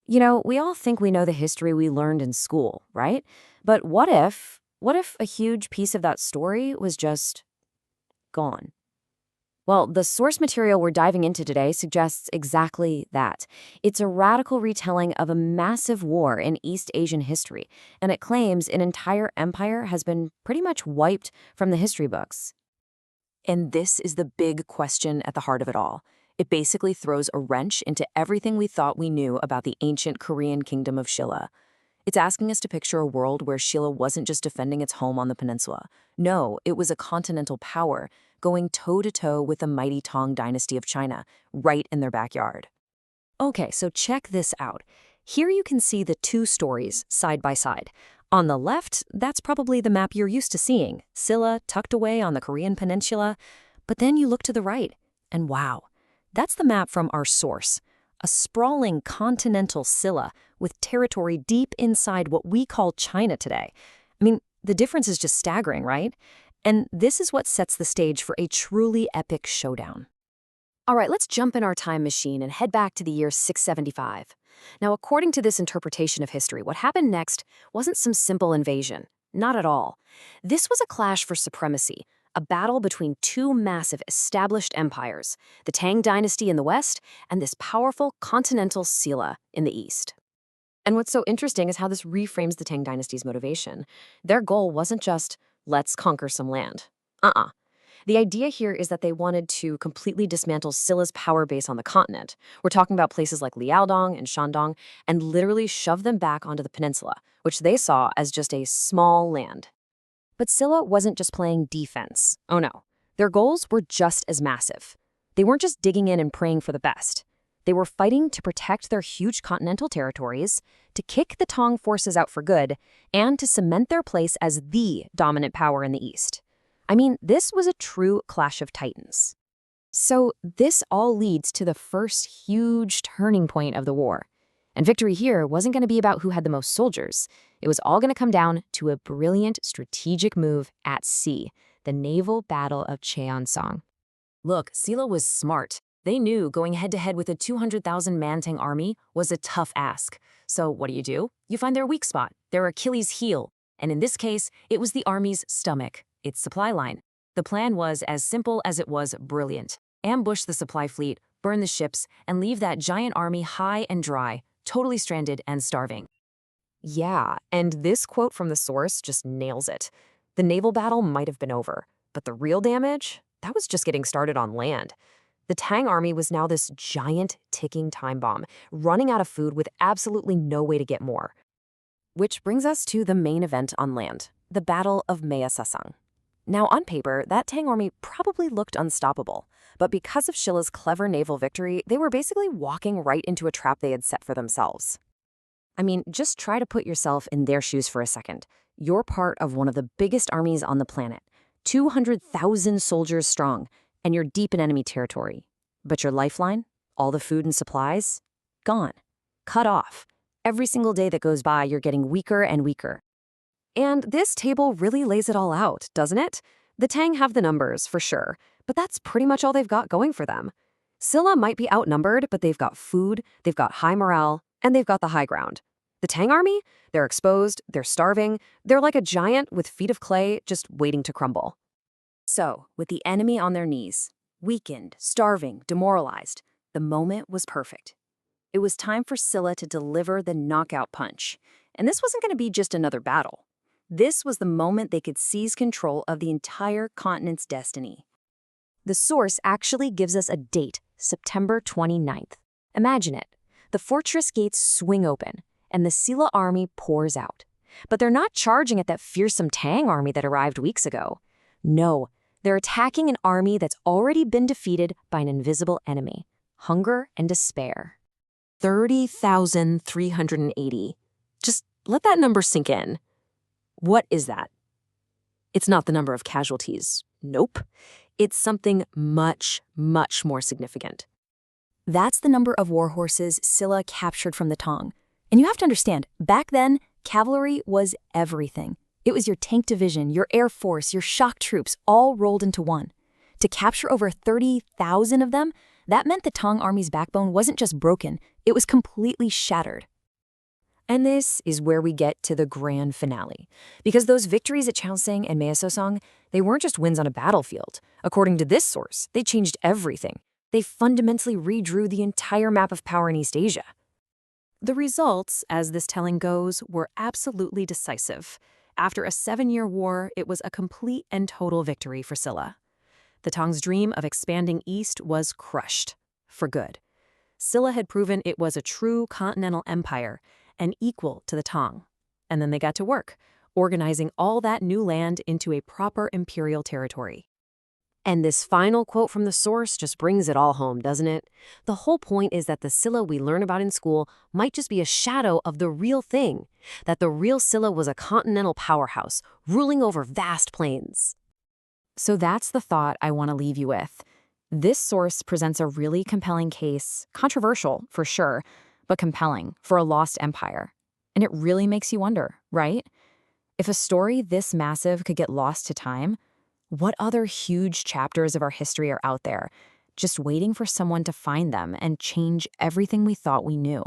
We all think we know the history we learned in school, right? But what if a huge piece of that story was just gone? Well, the source material we're diving into today suggests exactly that. It's a radical retelling of a massive war in East Asian history, and it claims an entire empire has been pretty much wiped from the history books. And this is the big question at the heart of it all. It basically throws a wrench into everything we thought we knew about the ancient Korean kingdom of Silla. It's asking us to picture a world where Silla wasn't just defending its home on the peninsula. No, it was a continental power, going toe-to-toe with the mighty Tang dynasty of China, right in their backyard. Okay, so check this out. Here you can see the two stories side by side. On the left, that's probably the map you're used to seeing, Silla tucked away on the Korean peninsula. But then you look to the right, and wow, that's the map from our source. A sprawling continental Silla with territory deep inside what we call China today. I mean, the difference is just staggering, right? And this is what sets the stage for a truly epic showdown. All right, let's jump in our time machine and head back to the year 675. Now, according to this interpretation of history, what happened next wasn't some simple invasion. Not at all. This was a clash for supremacy, a battle between two massive established empires, the Tang dynasty in the west and this powerful continental Silla in the east. And what's so interesting is how this reframes the Tang dynasty's motivation. Their goal wasn't just, let's conquer some land. The idea here is that they wanted to completely dismantle Silla's power base on the continent. We're talking about places like Liaodong and Shandong, and literally shove them back onto the peninsula, which they saw as just a small land. But Silla wasn't just playing defense. Oh no. Their goals were just as massive. They weren't just digging in and praying for the best. They were fighting to protect their huge continental territories, to kick the Tang forces out for good, and to cement their place as the dominant power in the east. I mean, this was a true clash of titans. So this all leads to the first huge turning point of the war. And victory here wasn't going to be about who had the most soldiers. It was all going to come down to a brilliant strategic move at sea, the naval battle of Cheonseong. Look, Silla was smart. They knew going head-to-head with a 200,000-man Tang army was a tough ask. So what do? You find their weak spot, their Achilles heel. And in this case, it was the army's stomach, its supply line. The plan was as simple as it was brilliant. Ambush the supply fleet, burn the ships, and leave that giant army high and dry, totally stranded and starving. Yeah, and this quote from the source just nails it. The naval battle might have been over, but the real damage? That was just getting started on land. The Tang army was now this giant ticking time bomb, running out of food with absolutely no way to get more. Which brings us to the main event on land, the Battle of Maesoseong. Now, on paper, that Tang army probably looked unstoppable, but because of Silla's clever naval victory, they were basically walking right into a trap they had set for themselves. I mean, just try to put yourself in their shoes for a second. You're part of one of the biggest armies on the planet, 200,000 soldiers strong, and you're deep in enemy territory. But your lifeline, all the food and supplies, gone, cut off. Every single day that goes by, you're getting weaker and weaker. And this table really lays it all out, doesn't it? The Tang have the numbers, for sure, but that's pretty much all they've got going for them. Silla might be outnumbered, but they've got food, they've got high morale, and they've got the high ground. The Tang army? They're exposed, they're starving, they're like a giant with feet of clay just waiting to crumble. So, with the enemy on their knees, weakened, starving, demoralized, the moment was perfect. It was time for Silla to deliver the knockout punch. And this wasn't going to be just another battle. This was the moment they could seize control of the entire continent's destiny. The source actually gives us a date, September 29th. Imagine it. The fortress gates swing open, and the Silla army pours out. But they're not charging at that fearsome Tang army that arrived weeks ago. No, they're attacking an army that's already been defeated by an invisible enemy, hunger and despair. 30,380. Just let that number sink in. What is that? It's not the number of casualties. Nope. It's something much, much more significant. That's the number of war horses Silla captured from the Tang. And you have to understand, back then, cavalry was everything. It was your tank division, your air force, your shock troops, all rolled into one. To capture over 30,000 of them, that meant the Tang army's backbone wasn't just broken, it was completely shattered. And this is where we get to the grand finale. Because those victories at Cheonseong and Maesoseong, they weren't just wins on a battlefield. According to this source, they changed everything. They fundamentally redrew the entire map of power in East Asia. The results, as this telling goes, were absolutely decisive. After a 7-year war, it was a complete and total victory for Silla. The Tang's dream of expanding east was crushed, for good. Silla had proven it was a true continental empire and equal to the Tang. And then they got to work, organizing all that new land into a proper imperial territory. And this final quote from the source just brings it all home, doesn't it? The whole point is that the Silla we learn about in school might just be a shadow of the real thing, that the real Silla was a continental powerhouse, ruling over vast plains. So that's the thought I want to leave you with. This source presents a really compelling case, controversial for sure, but compelling for a lost empire. And it really makes you wonder, right? If a story this massive could get lost to time, what other huge chapters of our history are out there, just waiting for someone to find them and change everything we thought we knew?